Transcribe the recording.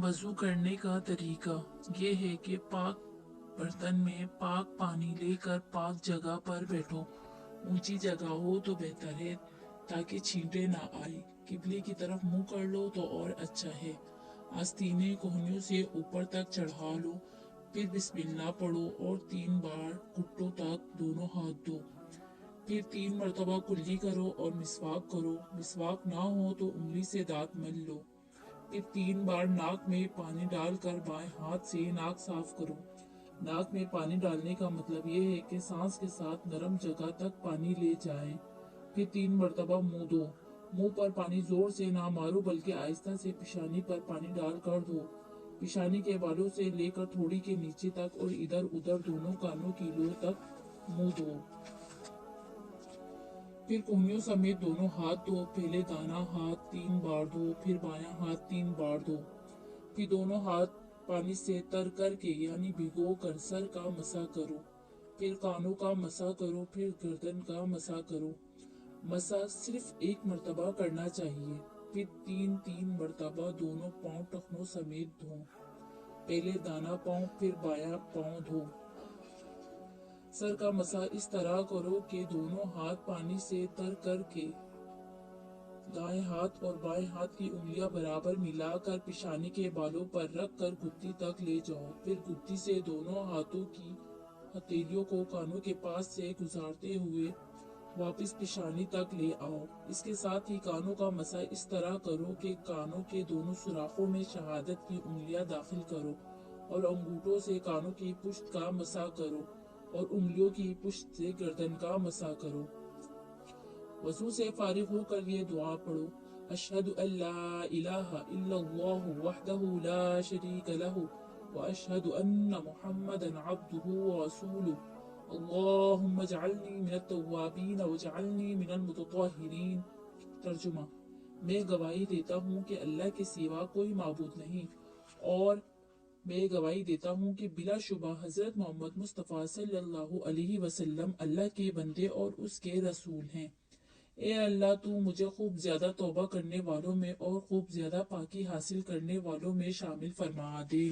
وضو کرنے کا طریقہ یہ ہے کہ پاک برتن میں پاک پانی لے کر پاک جگہ پر بیٹھو۔ اونچی جگہ ہو تو بہتر ہے تاکہ چھینٹے نہ آئے۔ قبلے کی طرف منہ کر لو تو اور اچھا ہے۔ آستینے کوہنیوں سے اوپر تک چڑھا لو، پھر بسم اللہ پڑھو اور 3 بار گھٹنوں تک دونوں ہاتھ دھو۔ پھر 3 مرتبہ کلی کرو اور مسواک کرو۔ مسواک نہ ہو تو انگلی سے دانت مل لو۔ پھر 3 بار ناک میں پانی ڈال کر بائیں ہاتھ سے ناک صاف کرو۔ ناک میں پانی ڈالنے کا مطلب یہ ہے کہ سانس کے ساتھ نرم جگہ تک پانی لے جائیں۔ پھر 3 مرتبہ منہ دھو۔ منہ پر پانی زور سے نہ مارو بلکہ آہستہ سے پیشانی پر پانی ڈال کر دھو۔ پیشانی کے بالوں سے لے کر تھوڑی کے نیچے تک اور ادھر ادھر دونوں کانوں کی لو تک منہ دھو۔ پھر کوہنیوں سمیت دونوں ہاتھ دھو۔ پہلے دانا ہاتھ 3 بار دھو، پھر بایاں ہاتھ 3 بار دھو۔ پھر دونوں ہاتھ پانی سے تر کر کے یعنی بھگو کر سر کا مسح کرو۔ پھر کانوں کا مسح کرو، پھر گردن کا مسح کرو۔ مسح صرف 1 مرتبہ کرنا چاہیے۔ پھر 3 مرتبہ دونوں پاؤں ٹخنوں سمیت دھو۔ پہلے دانا پاؤں پھر بایاں پاؤں دھو۔ سر کا مسح اس طرح کرو کہ دونوں ہاتھ پانی سے تر کر کے دائیں ہاتھ اور بائیں ہاتھ کی انگلیاں برابر ملا کر پیشانی کے بالوں پر رکھ کر گھٹی تک لے جاؤ۔ پھر گھٹی سے دونوں ہاتھوں کی ہتھیلیوں کو کانوں کے پاس سے گزارتے ہوئے واپس پیشانی تک لے آؤ۔ اس کے ساتھ ہی کانوں کا مسح اس طرح کرو کہ کانوں کے دونوں سوراخوں میں شہادت کی انگلیاں داخل کرو اور انگوٹھوں سے کانوں کی پشت کا مسح کرو اور انگلیوں کی پشت سے گردن کا مسح کرو۔ وضو سے فارغ ہو کر یہ دعا پڑھو: اشہد ان لا الہ الا اللہ وحدہ لا شریک لہ واشہد ان محمدا عبدہ ورسولہ اللہم اجعلنی من التوابین واجعلنی من المتطہرین۔ ترجمہ: میں گواہی دیتا ہوں کہ اللہ کے سوا کوئی معبود نہیں، اور میں گواہی دیتا ہوں کہ بلا شبہ حضرت محمد مصطفیٰ صلی اللہ علیہ وسلم اللہ کے بندے اور اس کے رسول ہیں۔ اے اللہ، تو مجھے خوب زیادہ توبہ کرنے والوں میں اور خوب زیادہ پاکی حاصل کرنے والوں میں شامل فرما دے۔